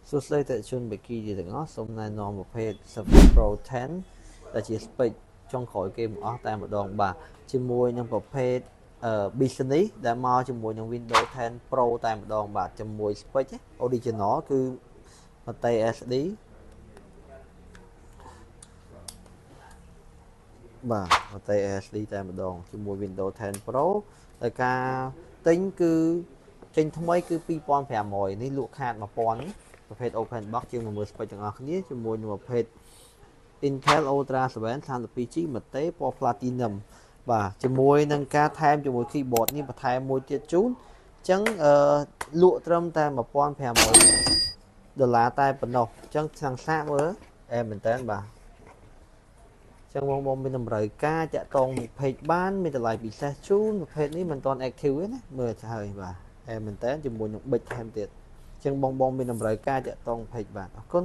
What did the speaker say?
សួស្តីតេជូនបេគីទាំងអស់សូមណែនាំប្រភេទ Surface Pro 10ដែលជា spec ចុងក្រោយគេបង្អស់តែម្ដងបាទជាមួយនឹងប្រភេទbusiness ដែលមកជាមួយនឹង Windows 10 Pro តែម្ដងបាទជាមួយ spec original គឺផ្ទៃ SD បាទផ្ទៃ SD តែម្ដងជាមួយ Windows 10 Pro ដោយការទិញគឺចេញថ្មីគឺ2500នេះលក់ខាត1000នេះប្រភេទ Open Box ជាងមើល spec ទាំងអស់គ្នាជាមួយនឹងប្រភេទ Intel Ultra 7 32GB ម៉ាតេពណ៌ Platinum បាទជាមួយនឹងការថែមជាមួយ keyboard នេះបន្ថែមមួយទៀតជូនអញ្ចឹងលក់ត្រឹមតែ$1500តែប៉ុណ្ណោះអញ្ចឹងខាងសាកមើលមែនតើបាទចឹងបងមានតម្រូវការតាក់ទងពី page បានមានតម្លៃពិសេសជូនប្រភេទនេះមិនទាន់ active ទេណាមើលទៅហើយបាទមែនតើជាមួយនឹង big ថែមទៀតចឹងបងមានតម្រូវការតាក់ទង page បាទអរគុណ